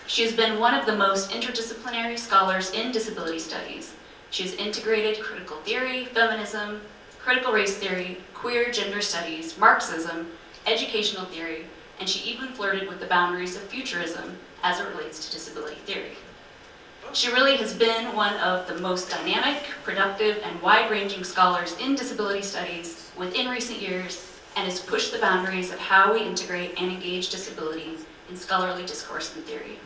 She has been one of the most interdisciplinary scholars in disability studies. She has integrated critical theory, feminism, critical race theory, queer gender studies, Marxism, educational theory, and she even flirted with the boundaries of futurism as it relates to disability theory. She really has been one of the most dynamic, productive, and wide-ranging scholars in disability studies within recent years, and has pushed the boundaries of how we integrate and engage disability in scholarly discourse and theory.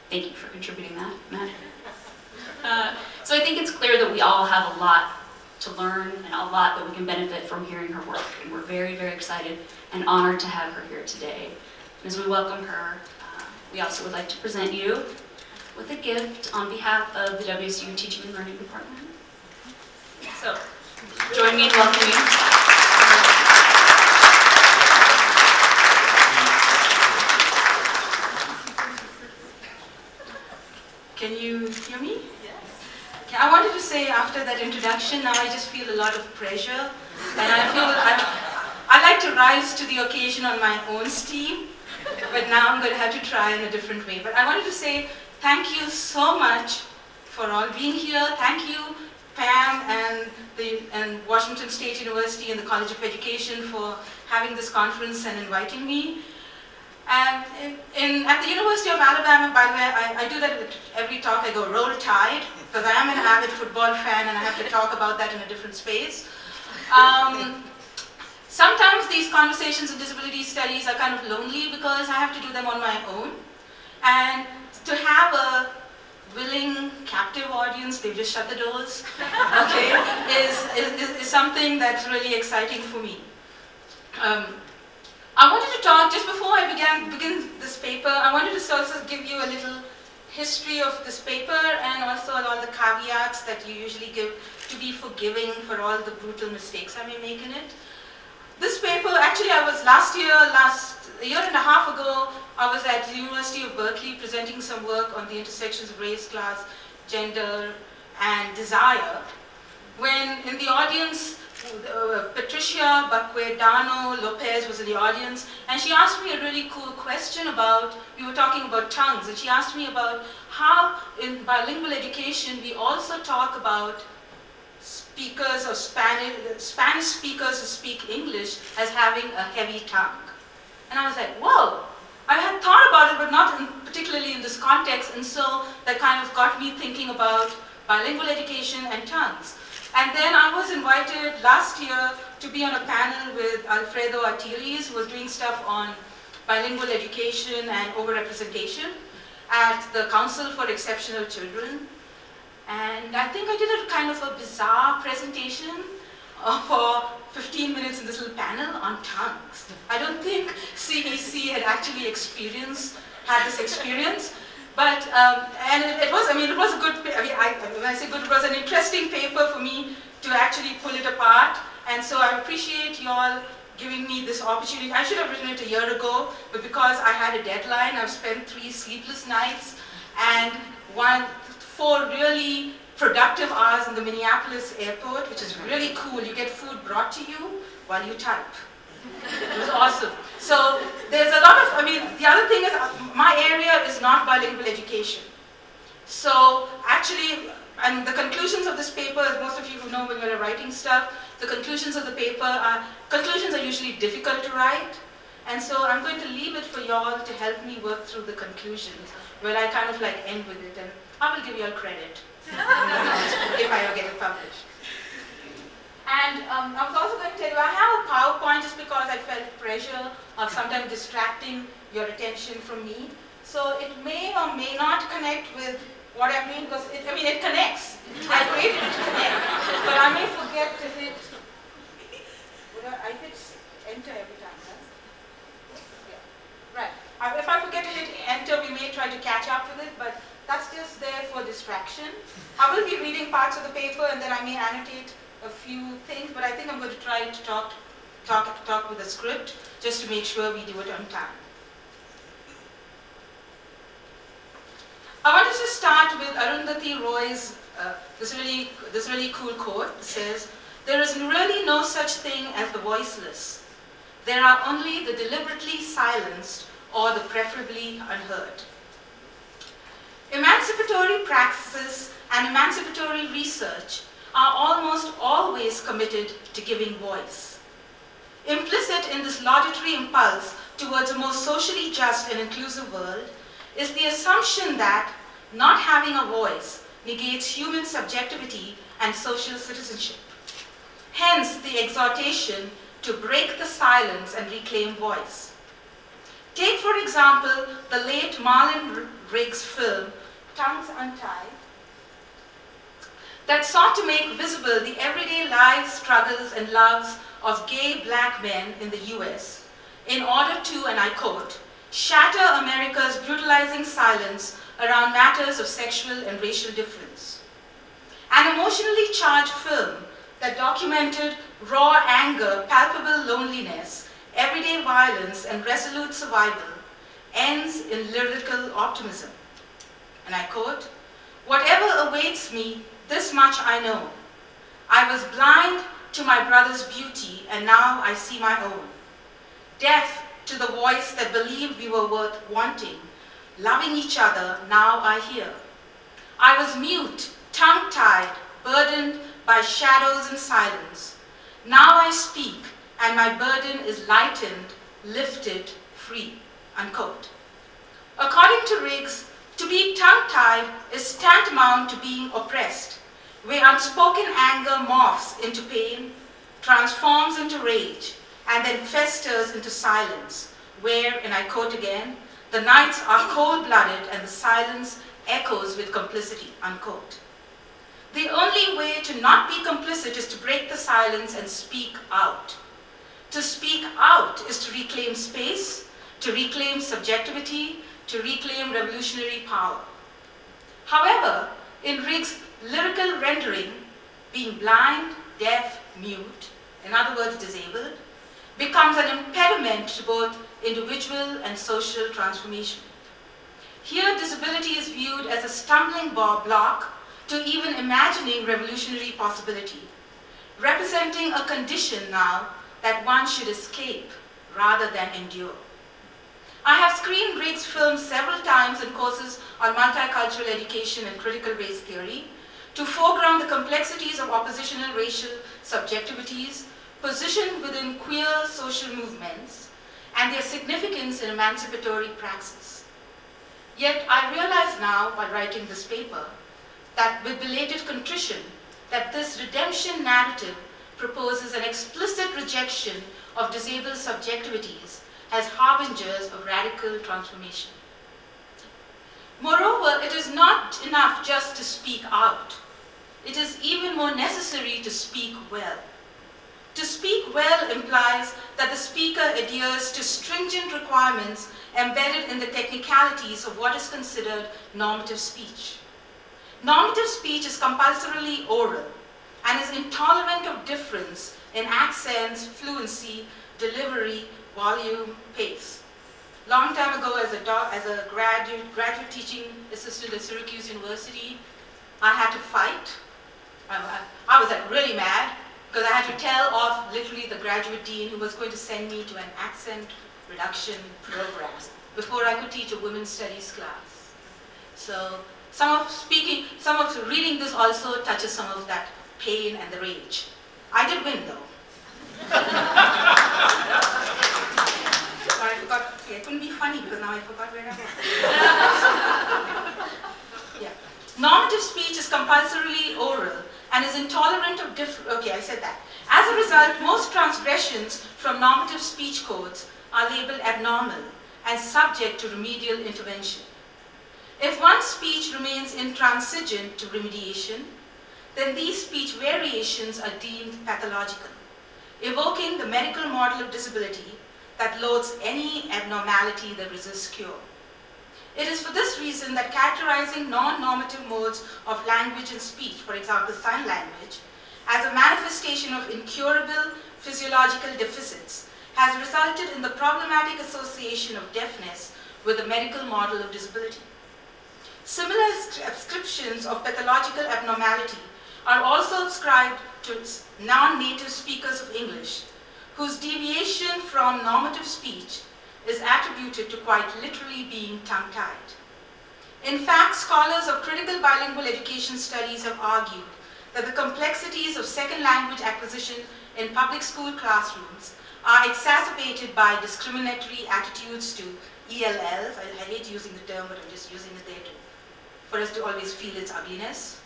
Thank you for contributing that, Matt. So I think it's clear that we all have a lot to learn and a lot that we can benefit from hearing her work, and we're very, very excited and honored to have her here today. And as we welcome her, we also would like to present you with a gift on behalf of the WSU Teaching and Learning Department. So, join me in welcoming. Can you hear me? Yes. Okay, I wanted to say after that introduction, now I just feel a lot of pressure, and I feel I like to rise to the occasion on my own steam, but now I'm going to have to try in a different way. But I wanted to say thank you so much for all being here. Thank you, Pam and Washington State University and the College of Education for having this conference and inviting me. And at the University of Alabama, by the way, I do that at every talk. I go roll tide, because I am an avid football fan and I have to talk about that in a different space. Sometimes these conversations in disability studies are kind of lonely because I have to do them on my own. And to have a willing, captive audience, they've just shut the doors, okay, is something that's really exciting for me. I wanted to talk, just before I begin this paper, I wanted to also give you a little history of this paper and also all the caveats that you usually give to be forgiving for all the brutal mistakes I may make in it. This paper, actually I was a year and a half ago, I was at the University of Berkeley presenting some work on the intersections of race, class, gender, and desire, when in the audience, Patricia Baquedano Lopez was in the audience, and she asked me a really cool question about, we were talking about tongues, and she asked me about how in bilingual education we also talk about speakers of Spanish speakers who speak English as having a heavy tongue. And I was like, whoa, I had thought about it, but not particularly in this context, and so that kind of got me thinking about bilingual education and tongues. And then I was invited last year to be on a panel with Alfredo Artiles, who was doing stuff on bilingual education and overrepresentation at the Council for Exceptional Children. And I think I did a kind of a bizarre presentation for 15 minutes in this little panel on tongues. I don't think CEC had actually had this experience. But, and it was a good, when I say good, it was an interesting paper for me to actually pull it apart. And so I appreciate you all giving me this opportunity. I should have written it a year ago, but because I had a deadline, I've spent 3 sleepless nights and 4 really productive hours in the Minneapolis airport, which is really cool. You get food brought to you while you type. It was awesome. So there's a lot of, the other thing is my area is not bilingual education. So actually, and the conclusions of this paper, as most of you who know when we're writing stuff, the conclusions of the paper conclusions are usually difficult to write. And so I'm going to leave it for y'all to help me work through the conclusions, where I kind of like end with it, and I will give you all credit if I get it published. And I was also going to tell you, I have a PowerPoint just because I felt pressure of sometimes distracting your attention from me. So it may or may not connect with what I mean, because it connects. I created it to connect. But I may forget to hit, I hit enter every time, right? Yeah. Right. If I forget to hit enter, we may try to catch up with it, but that's just there for distraction. I will be reading parts of the paper and then I may annotate a few things, but I think I'm going to try to talk with a script just to make sure we do it on time. I wanted to start with Arundhati Roy's this really cool quote. It says, "There is really no such thing as the voiceless. There are only the deliberately silenced or the preferably unheard." Emancipatory practices and emancipatory research are almost always committed to giving voice. Implicit in this laudatory impulse towards a more socially just and inclusive world is the assumption that not having a voice negates human subjectivity and social citizenship. Hence, the exhortation to break the silence and reclaim voice. Take, for example, the late Marlon Riggs' film, Tongues Untied, that sought to make visible the everyday lives, struggles, and loves of gay black men in the US in order to, and I quote, shatter America's brutalizing silence around matters of sexual and racial difference. An emotionally charged film that documented raw anger, palpable loneliness, everyday violence, and resolute survival ends in lyrical optimism. And I quote, "Whatever awaits me, this much I know. I was blind to my brother's beauty, and now I see my own. Deaf to the voice that believed we were worth wanting, loving each other, now I hear. I was mute, tongue-tied, burdened by shadows and silence. Now I speak, and my burden is lightened, lifted, free." Unquote. According to Riggs, to be tongue-tied is tantamount to being oppressed, where unspoken anger morphs into pain, transforms into rage, and then festers into silence, where, and I quote again, "the nights are cold-blooded and the silence echoes with complicity," unquote. The only way to not be complicit is to break the silence and speak out. To speak out is to reclaim space, to reclaim subjectivity, to reclaim revolutionary power. However, in Riggs' lyrical rendering, being blind, deaf, mute, in other words disabled, becomes an impediment to both individual and social transformation. Here, disability is viewed as a stumbling block to even imagining revolutionary possibility, representing a condition now that one should escape rather than endure. I have screened Riggs' films several times in courses on multicultural education and critical race theory to foreground the complexities of oppositional racial subjectivities positioned within queer social movements and their significance in emancipatory praxis. Yet I realize now, while writing this paper, that with belated contrition, that this redemption narrative proposes an explicit rejection of disabled subjectivities as harbingers of radical transformation. Moreover, it is not enough just to speak out. It is even more necessary to speak well. To speak well implies that the speaker adheres to stringent requirements embedded in the technicalities of what is considered normative speech. Normative speech is compulsorily oral and is intolerant of difference in accents, fluency, delivery, volume, pace. Long time ago, as a graduate teaching assistant at Syracuse University, I had to fight. I was like really mad because I had to tell off literally the graduate dean who was going to send me to an accent reduction program before I could teach a women's studies class. So some of reading this also touches some of that pain and the rage. I did win though. I forgot, see, I couldn't be funny because now I forgot where I was. Yeah. Normative speech is compulsorily oral and is intolerant of okay, I said that. As a result, most transgressions from normative speech codes are labeled abnormal and subject to remedial intervention. If one's speech remains intransigent to remediation, then these speech variations are deemed pathological, evoking the medical model of disability that loads any abnormality that resists cure. It is for this reason that characterizing non-normative modes of language and speech, for example, sign language, as a manifestation of incurable physiological deficits has resulted in the problematic association of deafness with the medical model of disability. Similar ascriptions of pathological abnormality are also ascribed to non-native speakers of English, whose deviation from normative speech is attributed to quite literally being tongue-tied. In fact, scholars of critical bilingual education studies have argued that the complexities of second language acquisition in public school classrooms are exacerbated by discriminatory attitudes to ELLs. I hate using the term, but I'm just using it there for us to always feel its ugliness.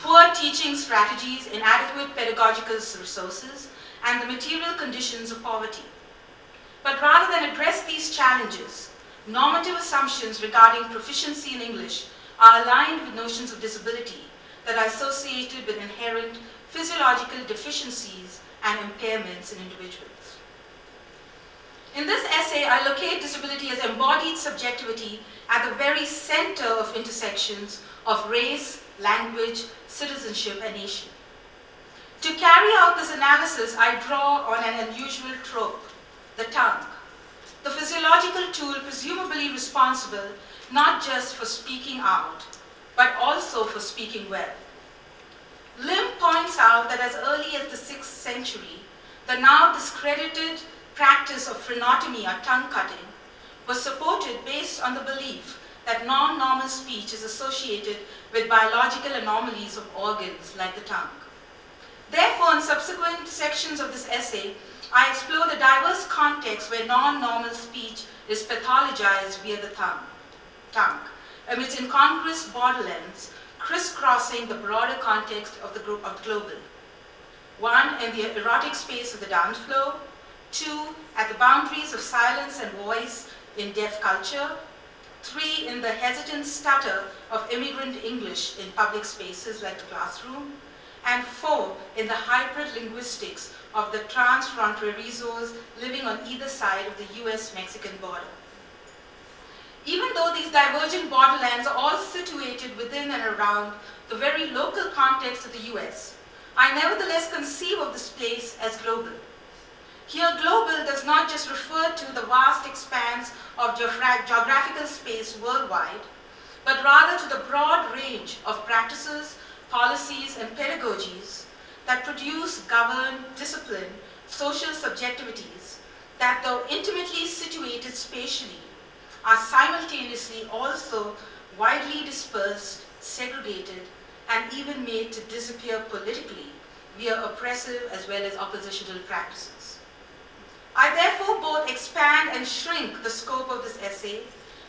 Poor teaching strategies, inadequate pedagogical resources, and the material conditions of poverty. But rather than address these challenges, normative assumptions regarding proficiency in English are aligned with notions of disability that are associated with inherent physiological deficiencies and impairments in individuals. In this essay, I locate disability as embodied subjectivity at the very center of intersections of race, language, citizenship, and nation. To carry out this analysis, I draw on an unusual trope, the tongue, the physiological tool presumably responsible not just for speaking out, but also for speaking well. Lim points out that as early as the 6th century, the now discredited practice of phrenology or tongue cutting was supported based on the belief that non-normal speech is associated with biological anomalies of organs like the tongue. Therefore, in subsequent sections of this essay, I explore the diverse contexts where non-normal speech is pathologized via the tongue, amidst incongruous borderlands crisscrossing the broader context of the global. 1, in the erotic space of the dance floor. 2, at the boundaries of silence and voice in deaf culture. 3, in the hesitant stutter of immigrant English in public spaces like the classroom. And 4, in the hybrid linguistics of the transfronterizos living on either side of the US-Mexican border. Even though these divergent borderlands are all situated within and around the very local context of the US, I nevertheless conceive of this place as global. Here, global does not just refer to the vast expanse of geographical space worldwide, but rather to the broad range of practices, policies, and pedagogies that produce, govern, discipline social subjectivities that, though intimately situated spatially, are simultaneously also widely dispersed, segregated, and even made to disappear politically via oppressive as well as oppositional practices. I therefore both expand and shrink the scope of this essay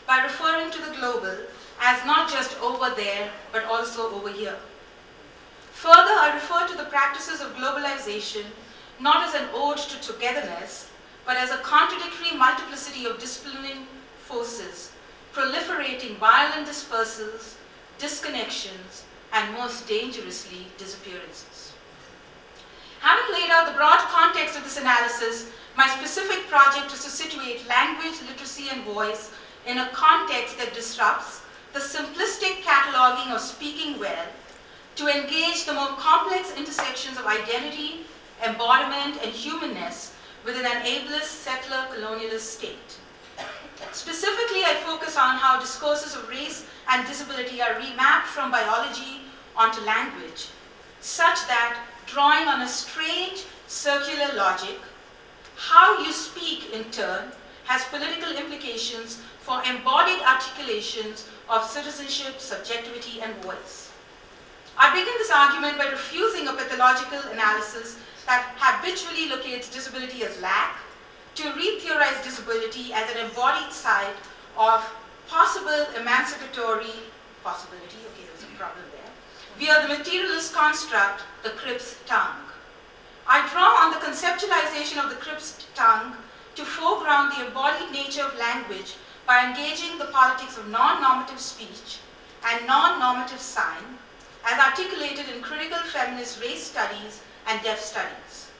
by referring to the global as not just over there, but also over here. Further, I refer to the practices of globalization not as an ode to togetherness, but as a contradictory multiplicity of disciplining forces, proliferating violent dispersals, disconnections, and most dangerously, disappearances. Having laid out the broad context of this analysis, my specific project is to situate language, literacy, and voice in a context that disrupts the simplistic cataloging of speaking well to engage the more complex intersections of identity, embodiment, and humanness within an ableist, settler, colonialist state. Specifically, I focus on how discourses of race and disability are remapped from biology onto language, such that, drawing on a strange circular logic, how you speak in turn has political implications for embodied articulations of citizenship, subjectivity, and voice. I begin this argument by refusing a pathological analysis that habitually locates disability as lack, to re-theorize disability as an embodied side of possible emancipatory possibility, okay, there's a problem there, via the materialist construct, the Cripps tongue. I draw on the conceptualization of the Cripps tongue to foreground the embodied nature of language by engaging the politics of non-normative speech and non-normative sign, as articulated in critical feminist race studies and deaf studies.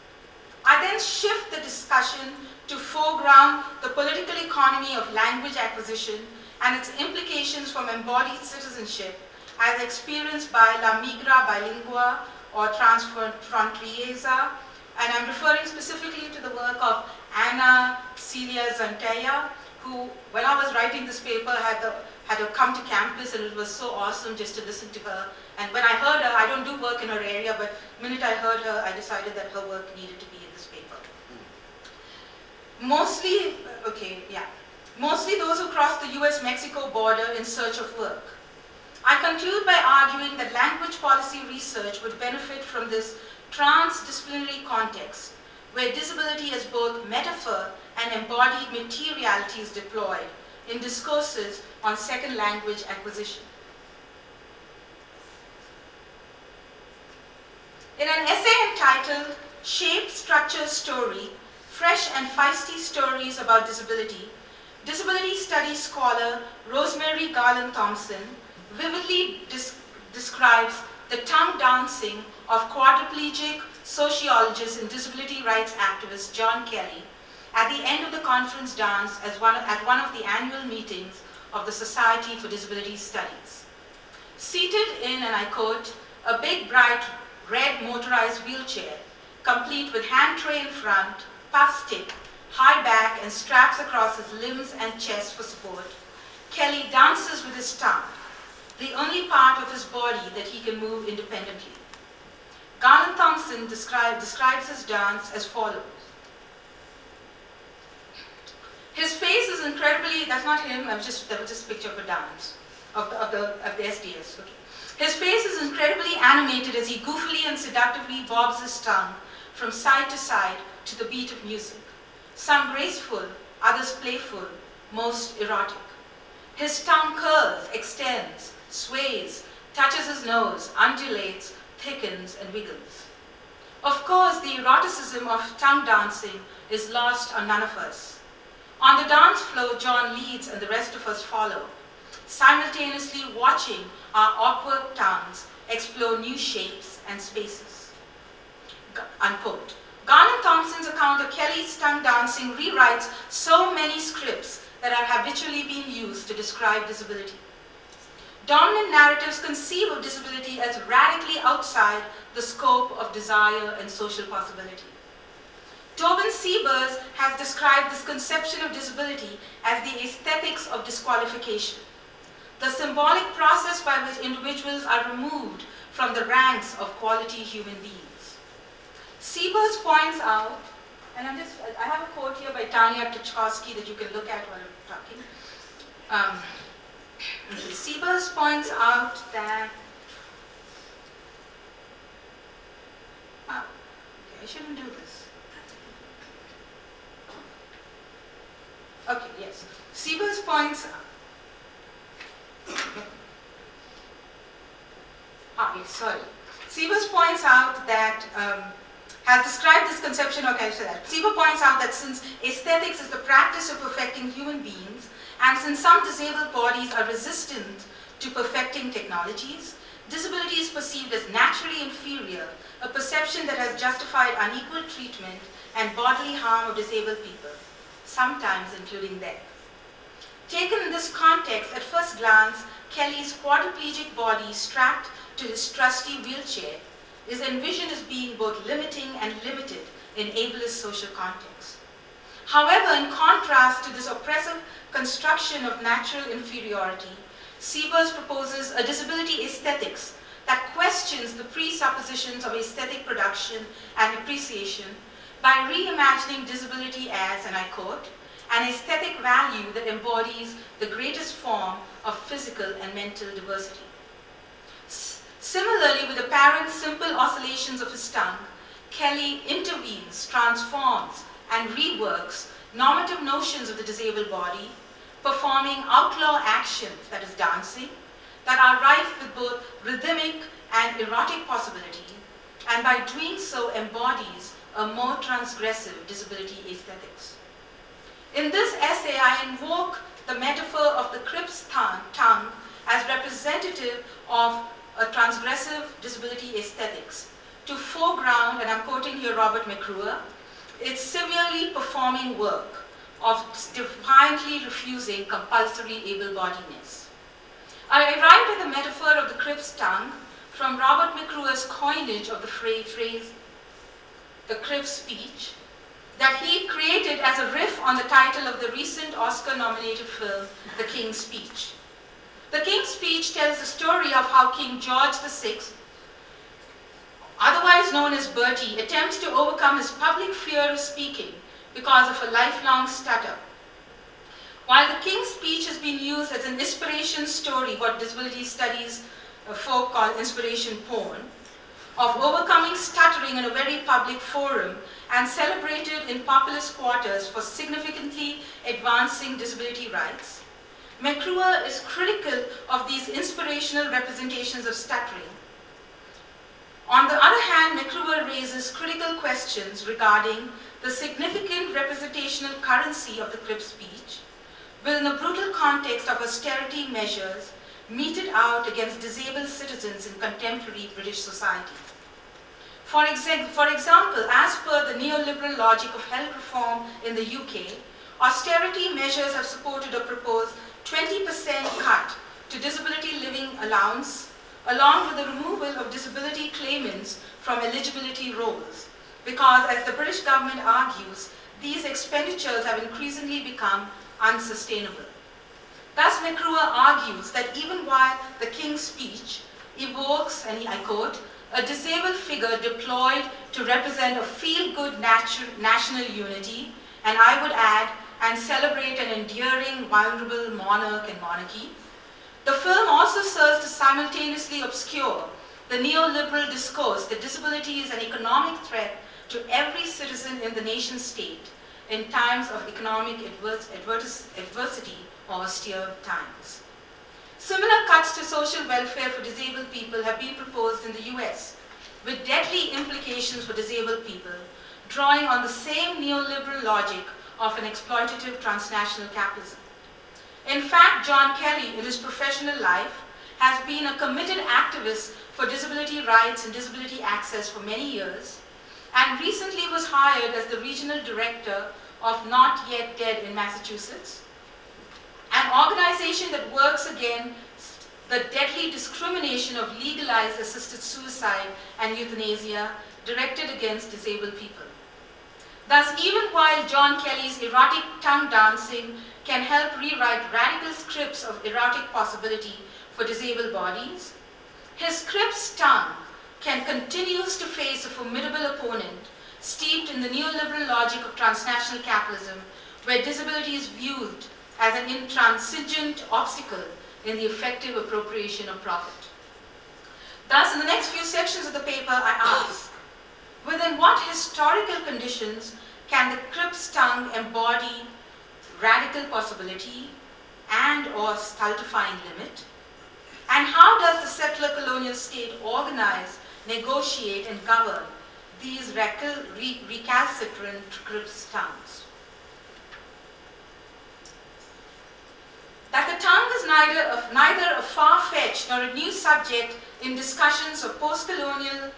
I then shift the discussion to foreground the political economy of language acquisition and its implications from embodied citizenship as experienced by La Migra Bilingua or Transfronteriesa, and I'm referring specifically to the work of Ana Celia Zantaya, who, when I was writing this paper, had to come to campus, and it was so awesome just to listen to her. And when I heard her, I don't do work in her area, but the minute I heard her, I decided that her work needed to be in this paper. Mostly those who cross the US-Mexico border in search of work. I conclude by arguing that language policy research would benefit from this transdisciplinary context, where disability as both metaphor and embodied materiality is deployed in discourses on second language acquisition. In an essay entitled Shape, Structure, Story, Fresh and Feisty Stories About Disability, disability studies scholar Rosemary Garland Thompson vividly describes the tongue dancing of quadriplegic sociologist and disability rights activist John Kelly at the end of the conference dance at one of the annual meetings of the Society for Disability Studies. Seated in, and I quote, a big bright red motorized wheelchair, complete with hand tray in front, puff stick, high back, and straps across his limbs and chest for support, Kelly dances with his tongue, the only part of his body that he can move independently. Garland Thompson describes his dance as follows. His face is incredibly, that's not him, that was just a picture of a dance, of the SDS. Okay. His face is incredibly animated as he goofily and seductively bobs his tongue from side to side to the beat of music. Some graceful, others playful, most erotic. His tongue curls, extends, sways, touches his nose, undulates, thickens, and wiggles. Of course, the eroticism of tongue dancing is lost on none of us. On the dance floor, John leads and the rest of us follow, simultaneously watching our awkward tongues explore new shapes and spaces. Unquote. Garland Thompson's account of Kelly's tongue dancing rewrites so many scripts that are habitually being used to describe disability. Dominant narratives conceive of disability as radically outside the scope of desire and social possibility. Tobin Siebers has described this conception of disability as the aesthetics of disqualification, the symbolic process by which individuals are removed from the ranks of quality human beings. Siebers points out, and I have a quote here by Tanya Tuchkowski that you can look at while I'm talking. Siebers points out that, okay, I shouldn't do this. Okay, yes. Siebers points Siebers points out that has described this conception, okay, so that. Siebers points out that since aesthetics is the practice of perfecting human beings, and since some disabled bodies are resistant to perfecting technologies, disability is perceived as naturally inferior, a perception that has justified unequal treatment and bodily harm of disabled people, sometimes including death. Taken in this context, at first glance, Kelly's quadriplegic body strapped to his trusty wheelchair is envisioned as being both limiting and limited in ableist social context. However, in contrast to this oppressive construction of natural inferiority, Siebers proposes a disability aesthetics that questions the presuppositions of aesthetic production and appreciation by reimagining disability as, and I quote, an aesthetic value that embodies the greatest form of physical and mental diversity. Similarly, with apparent simple oscillations of his tongue, Kelly intervenes, transforms, and reworks normative notions of the disabled body, performing outlaw actions, that is dancing, that are rife with both rhythmic and erotic possibility, and by doing so embodies a more transgressive disability aesthetics. In this essay, I invoke the metaphor of the Crip's tongue as representative of a transgressive disability aesthetics to foreground, and I'm quoting here Robert McClure, its severely performing work of defiantly refusing compulsory able-bodiness. I arrived at the metaphor of the Crip's tongue from Robert McClure's coinage of the phrase, the Crip's speech, that he created as a riff on the title of the recent Oscar-nominated film, The King's Speech. The King's Speech tells the story of how King George VI, otherwise known as Bertie, attempts to overcome his public fear of speaking because of a lifelong stutter. While the King's Speech has been used as an inspiration story, what disability studies folk call inspiration porn, of overcoming stuttering in a very public forum and celebrated in populous quarters for significantly advancing disability rights, McClure is critical of these inspirational representations of stuttering. On the other hand, McClure raises critical questions regarding the significant representational currency of the Cripps speech within the brutal context of austerity measures meted out against disabled citizens in contemporary British society. For example, as per the neoliberal logic of health reform in the UK, austerity measures have supported a proposed 20% cut to disability living allowance, along with the removal of disability claimants from eligibility rolls, because, as the British government argues, these expenditures have increasingly become unsustainable. Thus, McClure argues that even while the King's Speech evokes, and I quote, a disabled figure deployed to represent a feel-good national unity, and I would add, and celebrate an endearing, vulnerable monarch and monarchy, the film also serves to simultaneously obscure the neoliberal discourse that disability is an economic threat to every citizen in the nation state in times of economic adversity or austere times. Similar cuts to social welfare for disabled people have been proposed in the US, with deadly implications for disabled people, drawing on the same neoliberal logic of an exploitative transnational capitalism. In fact, John Kelly, in his professional life, has been a committed activist for disability rights and disability access for many years, and recently was hired as the regional director of Not Yet Dead in Massachusetts, an organization that works against the deadly discrimination of legalized assisted suicide and euthanasia directed against disabled people. Thus, even while John Kelly's erotic tongue dancing can help rewrite radical scripts of erotic possibility for disabled bodies, his Cripps tongue continues to face a formidable opponent steeped in the neoliberal logic of transnational capitalism, where disability is viewed as an intransigent obstacle in the effective appropriation of profit. Thus, in the next few sections of the paper, I ask, within what historical conditions can the Cripps tongue embody radical possibility and or stultifying limit? And how does the settler colonial state organize, negotiate, and govern these recalcitrant Cripps tongues? That the tongue is neither a far-fetched nor a new subject in discussions of post-colonial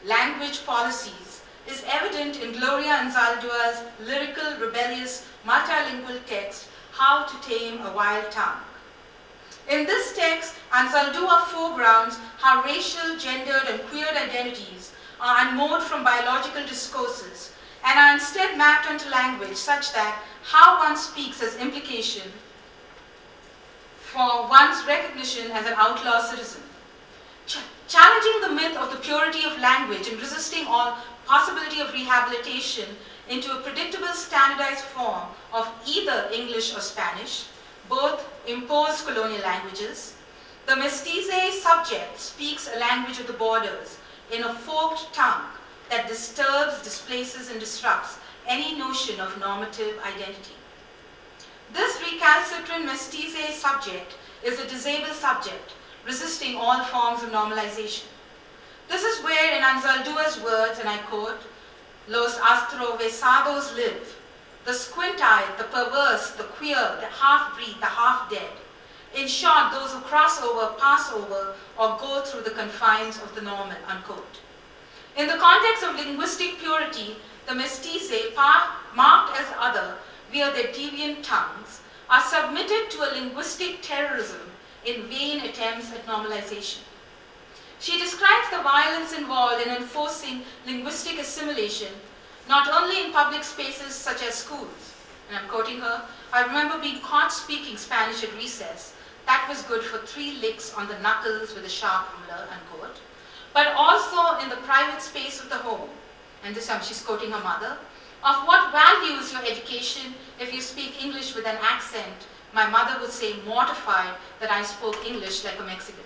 language policies is evident in Gloria Anzaldua's lyrical, rebellious, multilingual text, How to Tame a Wild Tongue. In this text, Anzaldua foregrounds how racial, gendered, and queer identities are unmoored from biological discourses and are instead mapped onto language, such that how one speaks has implication for one's recognition as an outlaw citizen. Challenging the myth of the purity of language and resisting all possibility of rehabilitation into a predictable standardized form of either English or Spanish, both imposed colonial languages, the mestizo subject speaks a language of the borders in a forked tongue that disturbs, displaces, and disrupts any notion of normative identity. This recalcitrant mestizo subject is a disabled subject, resisting all forms of normalization. This is where, in Anzaldua's words, and I quote, "Los astrovesados live, the squint-eyed, the perverse, the queer, the half-breed, the half-dead. In short, those who cross over, pass over, or go through the confines of the normal," unquote. In the context of linguistic purity, the mestizo, marked as other via their deviant tongues, are submitted to a linguistic terrorism in vain attempts at normalization. She describes the violence involved in enforcing linguistic assimilation, not only in public spaces such as schools. And I'm quoting her, "I remember being caught speaking Spanish at recess. That was good for 3 licks on the knuckles with a sharp ruler," unquote. But also in the private space of the home. And this time she's quoting her mother, Of what value is your education if you speak English with an accent? My mother would say, mortified that I spoke English like a Mexican.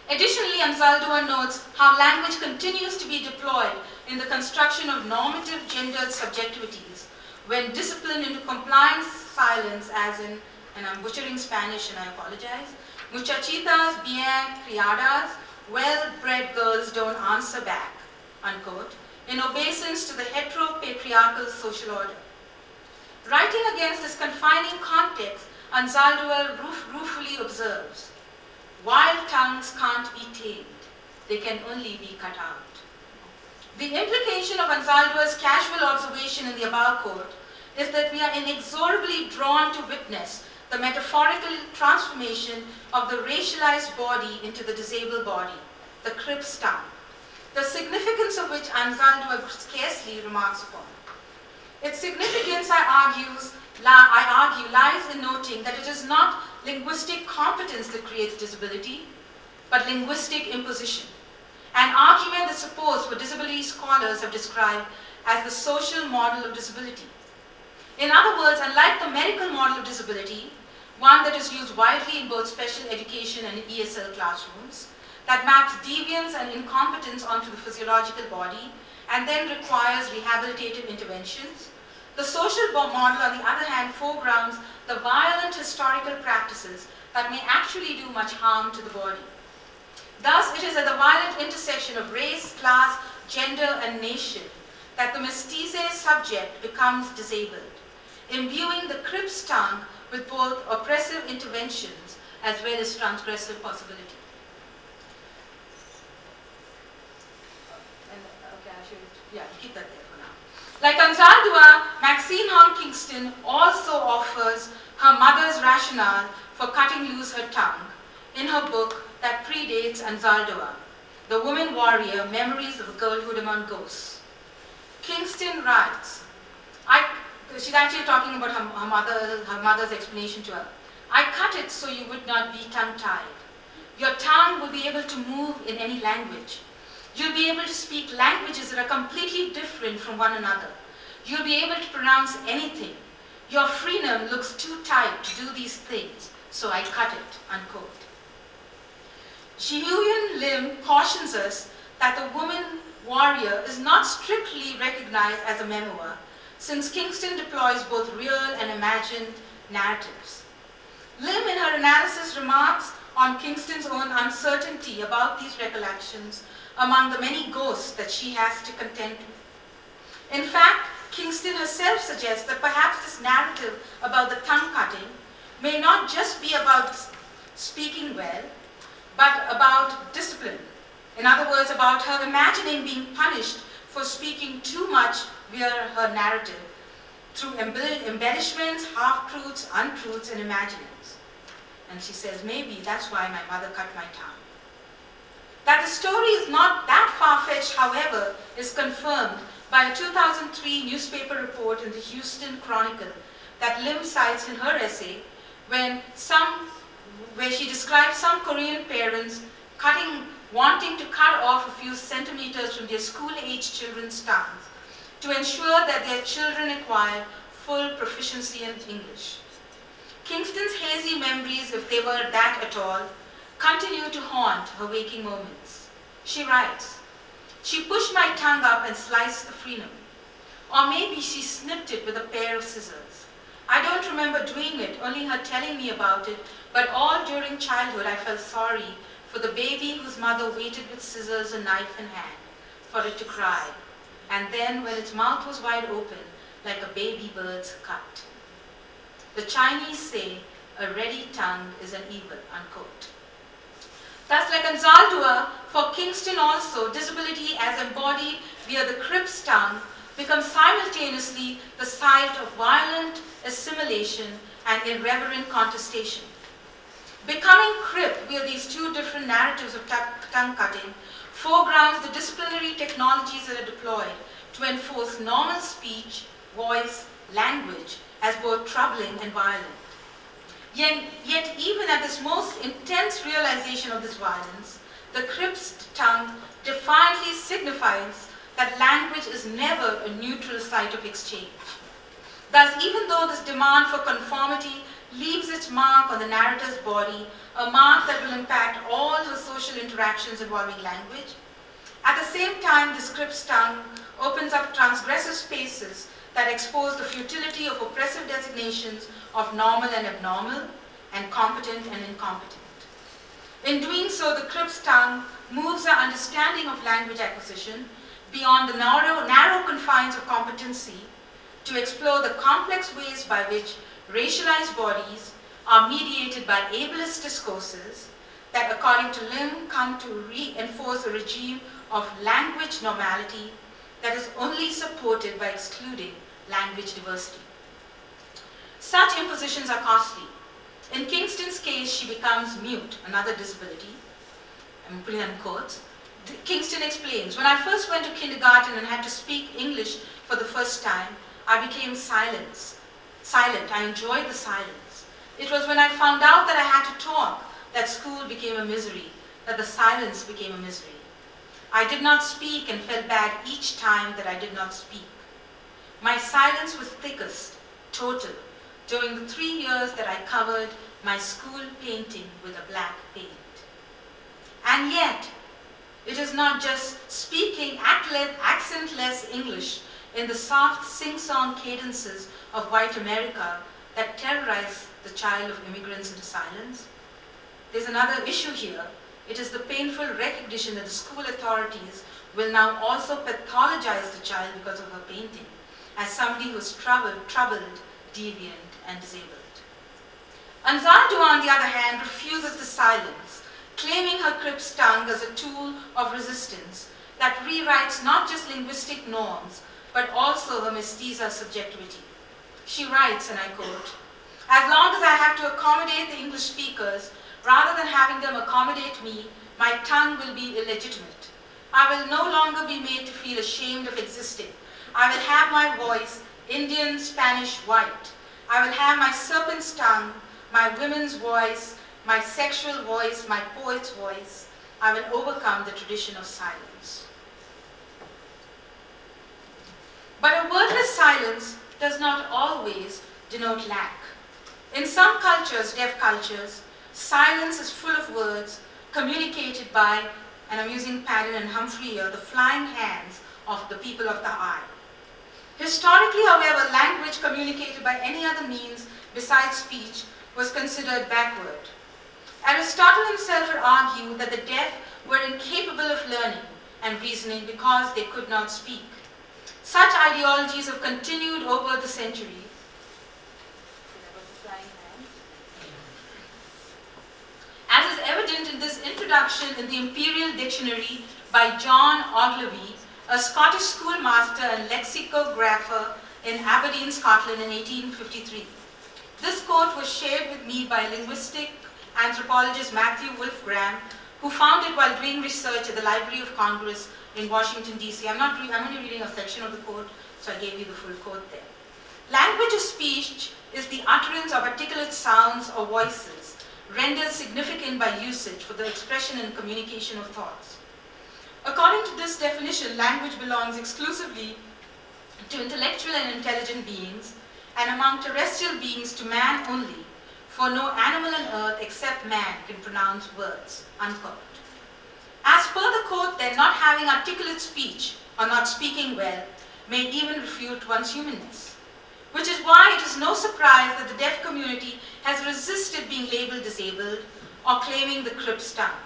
Additionally, Anzaldúa notes how language continues to be deployed in the construction of normative gendered subjectivities when disciplined into compliance silence, as in, and I'm butchering Spanish and I apologize, muchachitas bien criadas, well-bred girls don't answer back, unquote, in obeisance to the heteropatriarchal social order. Writing against this confining context, Anzaldúa ruefully observes, wild tongues can't be tamed, they can only be cut out. The implication of Anzaldúa's casual observation in the above quote is that we are inexorably drawn to witness the metaphorical transformation of the racialized body into the disabled body, the Cripps tongue, the significance of which Anzaldúa scarcely remarks upon. Its significance, I argue, lies in noting that it is not linguistic competence that creates disability, but linguistic imposition, an argument that supports what disability scholars have described as the social model of disability. In other words, unlike the medical model of disability, one that is used widely in both special education and ESL classrooms, that maps deviance and incompetence onto the physiological body and then requires rehabilitative interventions, the social model, on the other hand, foregrounds the violent historical practices that may actually do much harm to the body. Thus, it is at the violent intersection of race, class, gender, and nation that the mestizo subject becomes disabled, imbuing the Cripps tongue with both oppressive interventions as well as transgressive possibility. Keep that there for now. Like Anzaldúa, Maxine Hong Kingston also offers her mother's rationale for cutting loose her tongue in her book that predates Anzaldúa, The Woman Warrior, Memories of a Girlhood Among Ghosts. Kingston writes, she's actually talking about her mother's explanation to her. I cut it so you would not be tongue-tied. Your tongue will be able to move in any language. You'll be able to speak languages that are completely different from one another. You'll be able to pronounce anything. Your frenum looks too tight to do these things, so I cut it, unquote. Ji-Huyen Lim cautions us that the woman warrior is not strictly recognized as a memoir, since Kingston deploys both real and imagined narratives. Lim, in her analysis, remarks on Kingston's own uncertainty about these recollections among the many ghosts that she has to contend with. In fact, Kingston herself suggests that perhaps this narrative about the tongue cutting may not just be about speaking well, but about discipline. In other words, about her imagining being punished for speaking too much via her narrative through embellishments, half-truths, untruths, and imaginings. And she says, maybe that's why my mother cut my tongue. That the story is not that far-fetched, however, is confirmed by a 2003 newspaper report in the Houston Chronicle that Lim cites in her essay where she describes some Korean parents wanting to cut off a few centimeters from their school-age children's tongues to ensure that their children acquire full proficiency in English. Kingston's hazy memories, if they were that at all, continue to haunt her waking moments. She writes, she pushed my tongue up and sliced the frenum. Or maybe she snipped it with a pair of scissors. I don't remember doing it, only her telling me about it, but all during childhood I felt sorry for the baby whose mother waited with scissors and knife in hand for it to cry, and then when its mouth was wide open, like a baby bird's cut. The Chinese say, a ready tongue is an evil, unquote. Thus, like Anzaldúa, for Kingston also, disability as embodied via the Cripps tongue becomes simultaneously the site of violent assimilation and irreverent contestation. Becoming Crip via these two different narratives of tongue cutting foregrounds the disciplinary technologies that are deployed to enforce normal speech, voice, language as both troubling and violent. Yet even at this most intense realization of this violence, the Cripps tongue defiantly signifies that language is never a neutral site of exchange. Thus, even though this demand for conformity leaves its mark on the narrator's body, a mark that will impact all the social interactions involving language, at the same time, the script's tongue opens up transgressive spaces that expose the futility of oppressive designations of normal and abnormal, and competent and incompetent. In doing so, the script's tongue moves our understanding of language acquisition beyond the narrow confines of competency to explore the complex ways by which racialized bodies are mediated by ableist discourses that, according to Lim, come to reinforce a regime of language normality that is only supported by excluding language diversity. Such impositions are costly. In Kingston's case, she becomes mute, another disability. I'm putting that in quotes. Kingston explains, when I first went to kindergarten and had to speak English for the first time, I became silent. I enjoyed the silence. It was when I found out that I had to talk that school became a misery, that the silence became a misery. I did not speak and felt bad each time that I did not speak. My silence was thickest, total, during the 3 years that I covered my school painting with a black paint. And yet, it is not just speaking accentless English in the soft sing-song cadences of white America that terrorize the child of immigrants into silence. There's another issue here. It is the painful recognition that the school authorities will now also pathologize the child because of her painting as somebody who's troubled, deviant, and disabled. Anzaldúa, on the other hand, refuses the silence, claiming her Crip's tongue as a tool of resistance that rewrites not just linguistic norms, but also her mestiza subjectivity. She writes, and I quote, "As long as I have to accommodate the English speakers, rather than having them accommodate me, my tongue will be illegitimate. I will no longer be made to feel ashamed of existing. I will have my voice, Indian, Spanish, white. I will have my serpent's tongue, my women's voice, my sexual voice, my poet's voice. I will overcome the tradition of silence." But a wordless silence does not always denote lack. In some cultures, deaf cultures, silence is full of words communicated by, and I'm using Padden and Humphrey here, the flying hands of the people of the eye. Historically, however, language communicated by any other means besides speech was considered backward. Aristotle himself would argue that the deaf were incapable of learning and reasoning because they could not speak. Such ideologies have continued over the centuries. As is evident in this introduction in the Imperial Dictionary by John Ogilvy, a Scottish schoolmaster and lexicographer in Aberdeen, Scotland in 1853. This quote was shared with me by linguistic anthropologist Matthew Wolfgram, who found it while doing research at the Library of Congress in Washington, D.C. I'm only reading a section of the quote, so I gave you the full quote there. Language of speech is the utterance of articulate sounds or voices, rendered significant by usage for the expression and communication of thoughts. According to this definition, language belongs exclusively to intellectual and intelligent beings, and among terrestrial beings to man only, for no animal on earth except man can pronounce words, unquote. As per the quote, then, not having articulate speech or not speaking well may even refute one's humanness, which is why it is no surprise that the deaf community has resisted being labeled disabled or claiming the Crip's tongue.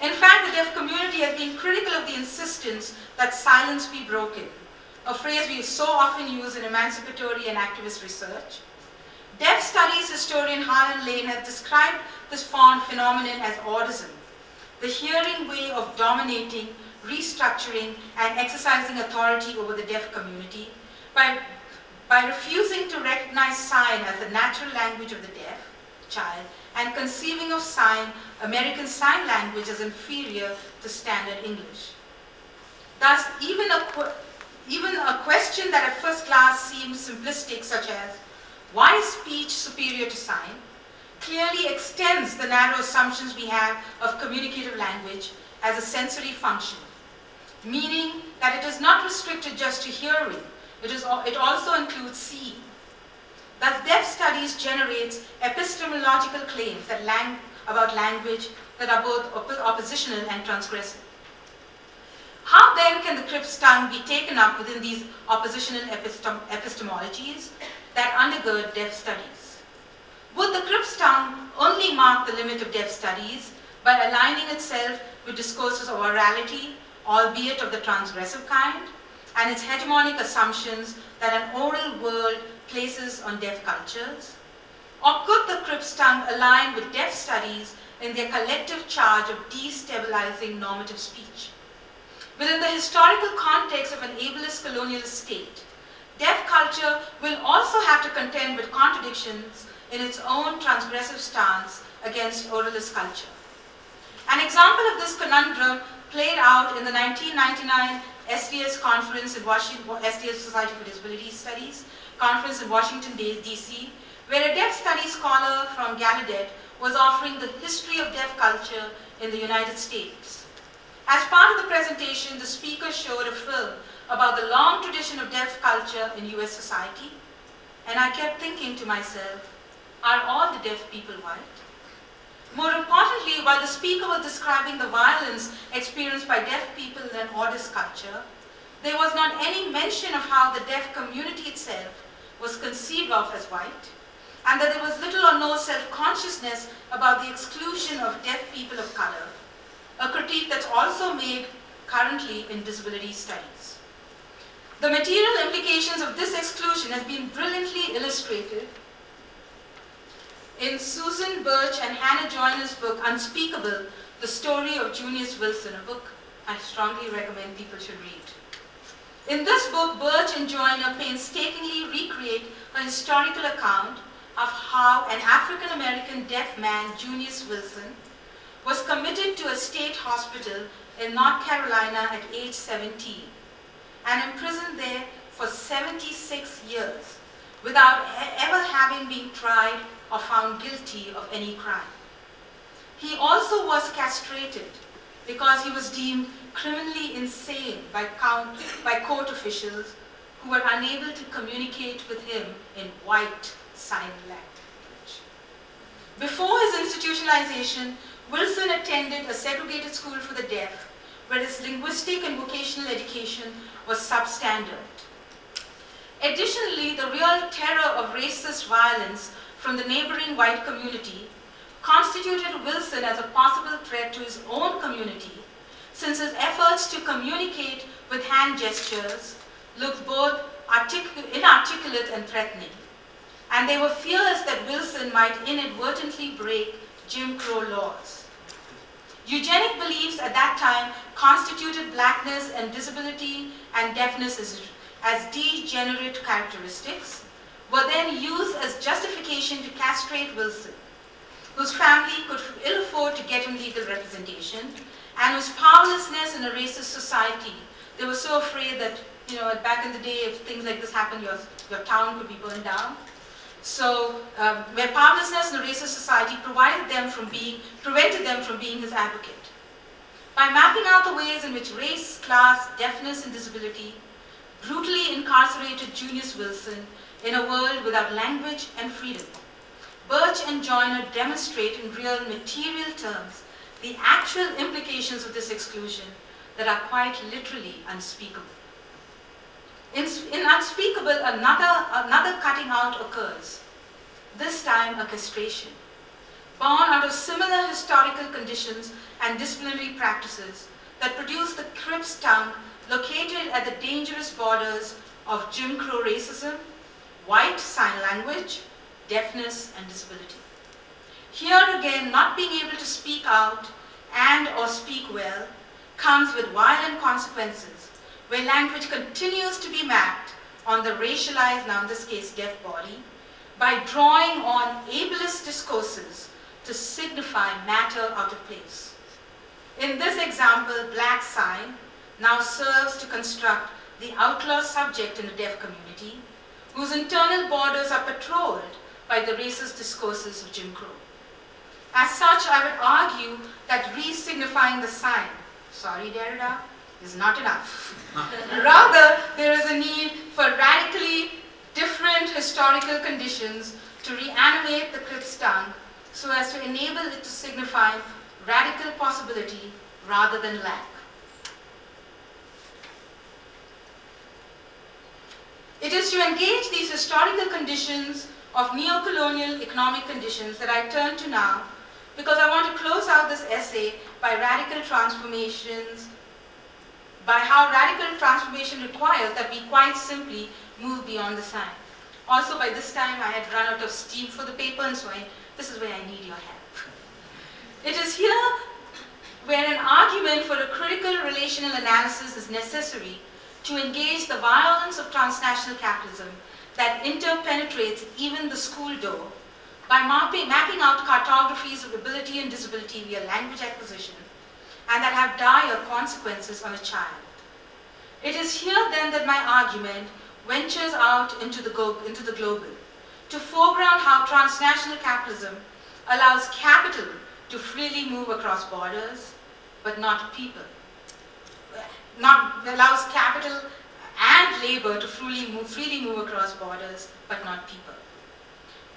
In fact, the deaf community has been critical of the insistence that silence be broken, a phrase we so often use in emancipatory and activist research. Deaf studies historian Harlan Lane has described this phenomenon as autism, the hearing way of dominating, restructuring, and exercising authority over the deaf community by refusing to recognize sign as the natural language of the deaf child and conceiving of sign, American Sign Language, as inferior to standard English. Thus, even a question that at first glance seems simplistic, such as, why is speech superior to sign, clearly extends the narrow assumptions we have of communicative language as a sensory function. meaning that it is not restricted just to hearing, it also includes seeing. Thus, deaf studies generates epistemological claims about language that are both oppositional and transgressive. How then can the Cripps tongue be taken up within these oppositional epistemologies that undergird deaf studies? Would the Cripps tongue only mark the limit of deaf studies by aligning itself with discourses of orality, albeit of the transgressive kind, and its hegemonic assumptions that an oral world places on deaf cultures? Or could the Cripps tongue align with deaf studies in their collective charge of destabilizing normative speech? Within the historical context of an ableist colonialist state, deaf culture will also have to contend with contradictions in its own transgressive stance against oralist culture. An example of this conundrum played out in the 1999 SDS conference in Washington, SDS Society for Disability Studies conference in Washington, D.C., where a deaf studies scholar from Gallaudet was offering the history of deaf culture in the United States. As part of the presentation, the speaker showed a film about the long tradition of deaf culture in US society, and I kept thinking to myself, are all the deaf people white? More importantly, while the speaker was describing the violence experienced by deaf people in Ordis culture, there was not any mention of how the deaf community itself was conceived of as white, and that there was little or no self-consciousness about the exclusion of deaf people of color, a critique that's also made currently in disability studies. The material implications of this exclusion has been brilliantly illustrated in Susan Birch and Hannah Joyner's book, Unspeakable, The Story of Junius Wilson, a book I strongly recommend people should read. In this book, Birch and Joyner painstakingly recreate a historical account of how an African-American deaf man, Junius Wilson, was committed to a state hospital in North Carolina at age 17 and imprisoned there for 76 years without ever having been tried or found guilty of any crime. He also was castrated because he was deemed criminally insane by court officials who were unable to communicate with him in white sign language. Before his institutionalization, Wilson attended a segregated school for the deaf, where his linguistic and vocational education was substandard. Additionally, the real terror of racist violence from the neighboring white community constituted Wilson as a possible threat to his own community, since his efforts to communicate with hand gestures looked both inarticulate and threatening. And there were fears that Wilson might inadvertently break Jim Crow laws. Eugenic beliefs at that time constituted blackness and disability and deafness as degenerate characteristics, were then used as justification to castrate Wilson, whose family could ill afford to get him legal representation, and whose powerlessness in a racist society, they were so afraid that, back in the day, if things like this happened, your town could be burned down. So, where powerlessness in a racist society prevented them from being his advocate. By mapping out the ways in which race, class, deafness, and disability brutally incarcerated Junius Wilson in a world without language and freedom, Birch and Joyner demonstrate in real material terms the actual implications of this exclusion that are quite literally unspeakable. In Unspeakable, another cutting out occurs, this time a castration, born out of similar historical conditions and disciplinary practices that produced the Cripps tongue located at the dangerous borders of Jim Crow racism, white sign language, deafness, and disability. Here again, not being able to speak out and or speak well comes with violent consequences, where language continues to be mapped on the racialized, now in this case deaf body, by drawing on ableist discourses to signify matter out of place. In this example, black sign now serves to construct the outlaw subject in the deaf community, whose internal borders are patrolled by the racist discourses of Jim Crow. As such, I would argue that re-signifying the sign, sorry Derrida, is not enough. Rather, there is a need for radically different historical conditions to reanimate the Krip's tongue so as to enable it to signify radical possibility rather than lack. It is to engage these historical conditions of neo-colonial economic conditions that I turn to now, because I want to close out this essay by radical transformations, by how radical transformation requires that we quite simply move beyond the sign. Also, by this time, I had run out of steam for the paper, and so this is where I need your help. It is here where an argument for a critical relational analysis is necessary to engage the violence of transnational capitalism that interpenetrates even the school door by mapping out cartographies of ability and disability via language acquisition, and that have dire consequences on a child. It is here then that my argument ventures out into the global, to foreground how transnational capitalism allows capital to freely move across borders, but not people. Allows capital and labor to freely move across borders, but not people.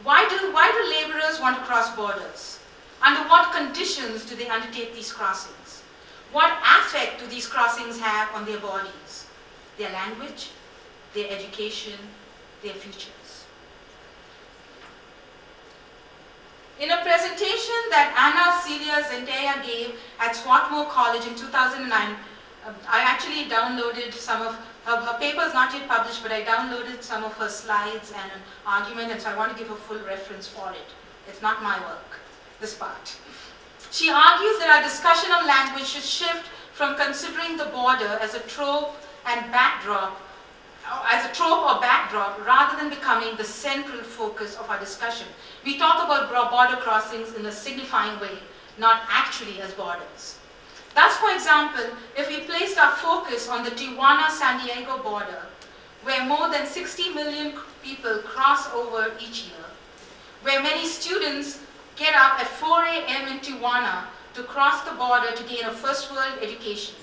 Why do laborers want to cross borders? Under what conditions do they undertake these crossings? What effect do these crossings have on their bodies, their language, their education, their futures? In a presentation that Anna Celia Zendaya gave at Swarthmore College in 2009, I actually downloaded some of her paper is not yet published, but I downloaded some of her slides and an argument, and so I want to give a full reference for it. It's not my work, this part. She argues that our discussion on language should shift from considering the border as a trope and backdrop, or backdrop, rather than becoming the central focus of our discussion. We talk about border crossings in a signifying way, not actually as borders. Thus, for example, if we placed our focus on the Tijuana-San Diego border, where more than 60 million people cross over each year, where many students get up at 4 a.m. in Tijuana to cross the border to gain a first world education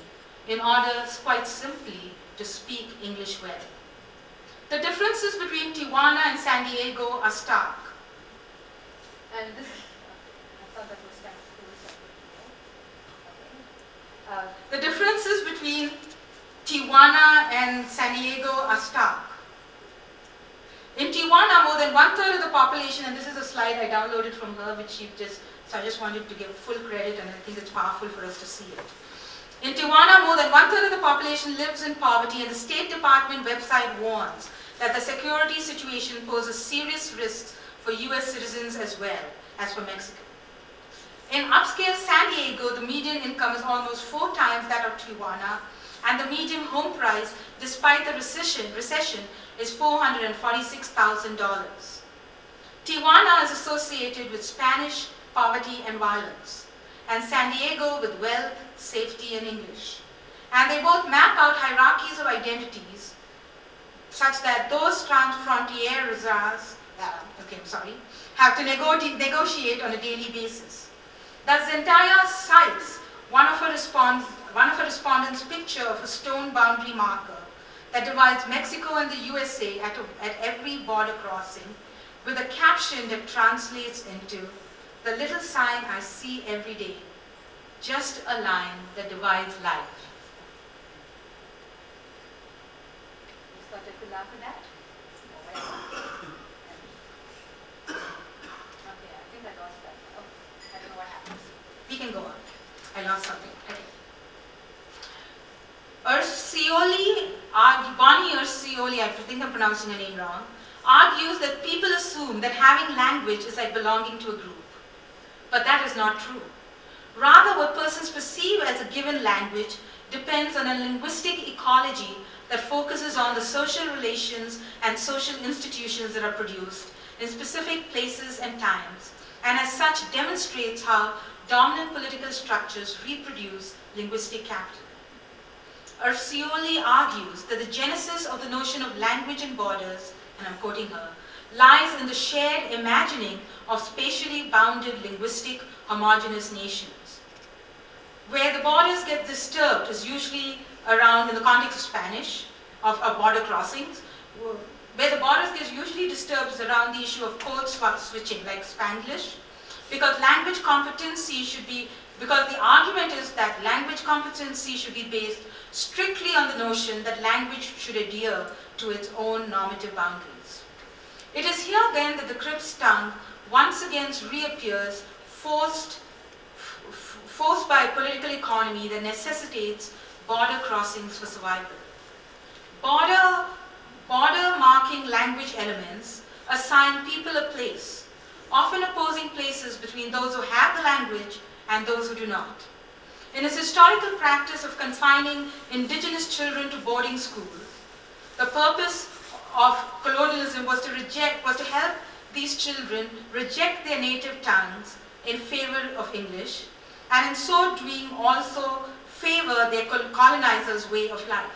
in order, quite simply, to speak English well. The differences between Tijuana and San Diego are stark. And this, I thought that was kind of cool. The differences between Tijuana and San Diego are stark. In Tijuana, more than 1/3 of the population, and this is a slide I downloaded from her, which she so I just wanted to give full credit, and I think it's powerful for us to see it. In Tijuana, more than 1/3 of the population lives in poverty, and the State Department website warns that the security situation poses serious risks for US citizens as well as for Mexico. In upscale San Diego, the median income is almost 4 times that of Tijuana, and the median home price, despite the recession is $446,000. Tijuana is associated with Spanish, poverty, and violence, and San Diego with wealth, safety, and English. And they both map out hierarchies of identities such that those transfrontieres have to negotiate on a daily basis. Thus, Zendaya cites one of her respondents' picture of a stone boundary marker that divides Mexico and the USA at every border crossing, with a caption that translates into, "The little sign I see every day, just a line that divides life." You thought I could laugh at that? Okay, I think I lost that. Oh, I don't know what happened. We can go on. I lost something. Okay. Bonnie Ursioli, I think I'm pronouncing her name wrong, argues that people assume that having language is like belonging to a group. But that is not true. Rather, what persons perceive as a given language depends on a linguistic ecology that focuses on the social relations and social institutions that are produced in specific places and times, and as such demonstrates how dominant political structures reproduce linguistic capital. Ursioli argues that the genesis of the notion of language and borders, and I'm quoting her, lies in the shared imagining of spatially bounded linguistic homogeneous nations. Where the borders get disturbed is usually around, in the context of Spanish, of border crossings. Where the borders get usually disturbed is around the issue of code switching, like Spanglish, because language competency should be, because the argument is that language competency should be based strictly on the notion that language should adhere to its own normative boundaries. It is here then that the Crips tongue once again reappears, forced by a political economy that necessitates border crossings for survival. Border marking language elements assign people a place, often opposing places between those who have the language and those who do not. In its historical practice of confining indigenous children to boarding school, the purpose of colonialism was to help these children reject their native tongues in favor of English, and in so doing also favor their colonizers' way of life.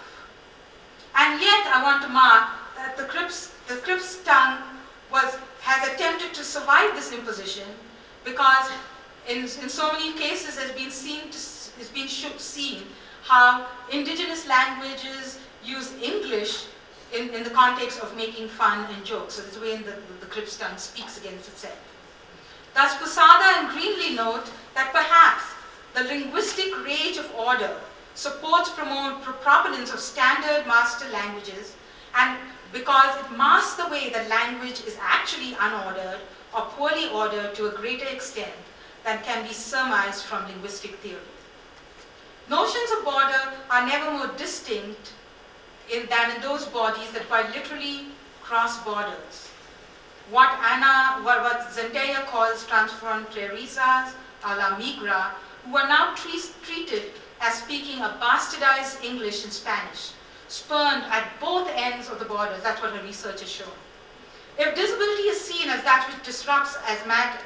And yet I want to mark that the Crips tongue has attempted to survive this imposition, because in so many cases it's been seen how indigenous languages use English in the context of making fun and jokes. So this way the Crips tongue speaks against itself. Thus Posada and Greenlee note that perhaps the linguistic rage of order supports proponents of standard master languages, and because it masks the way that language is actually unordered or poorly ordered to a greater extent than can be surmised from linguistic theory. Notions of border are never more distinct than in those bodies that quite literally cross borders. What Zendaya calls transfronterizas a la migra, who are now treated as speaking a bastardized English and Spanish, spurned at both ends of the borders. That's what her research has shown. If disability is seen as that which disrupts as matter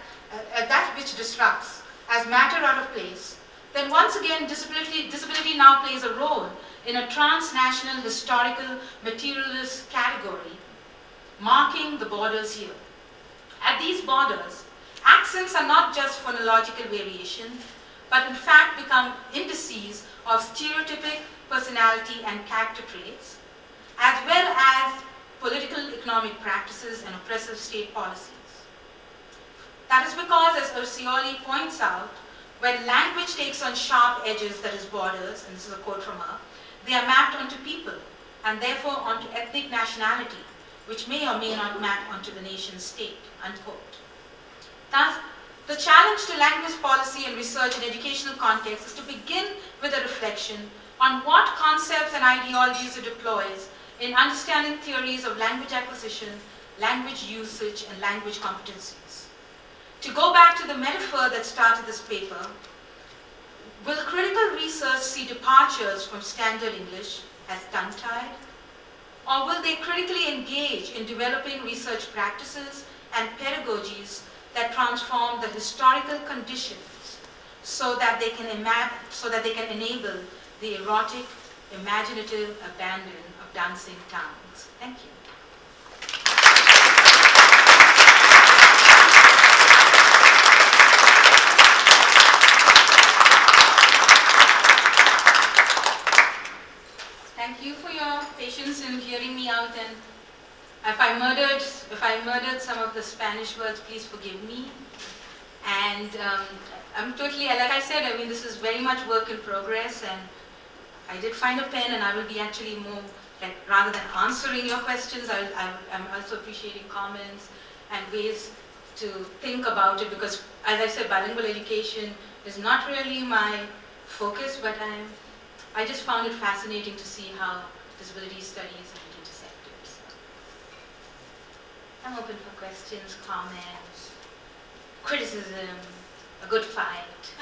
out of place, then once again disability now plays a role in a transnational historical materialist category, marking the borders here. At these borders, accents are not just phonological variation, but in fact become indices of stereotypic personality and character traits, as well as political economic practices and oppressive state policies. That is because, as Ursioli points out, when language takes on sharp edges, that is borders, and this is a quote from her, they are mapped onto people, and therefore onto ethnic nationality, which may or may not map onto the nation state, unquote. Thus, the challenge to language policy and research in educational context is to begin with a reflection on what concepts and ideologies it deploys in understanding theories of language acquisition, language usage, and language competencies. To go back to the metaphor that started this paper, will critical research see departures from standard English as tongue-tied? Or will they critically engage in developing research practices and pedagogies that transform the historical conditions so that they can enable the erotic, imaginative abandon of dancing tongues? Thank you. Thank you for your patience in hearing me out, and if I murdered some of the Spanish words, please forgive me. And I'm totally, like I said, I mean, this is very much work in progress, and I did find a pen, and I will be actually more, like, rather than answering your questions, I'm also appreciating comments and ways to think about it, because, as I said, bilingual education is not really my focus, but I just found it fascinating to see how disability studies have intersected. So I'm open for questions, comments, criticism, a good fight.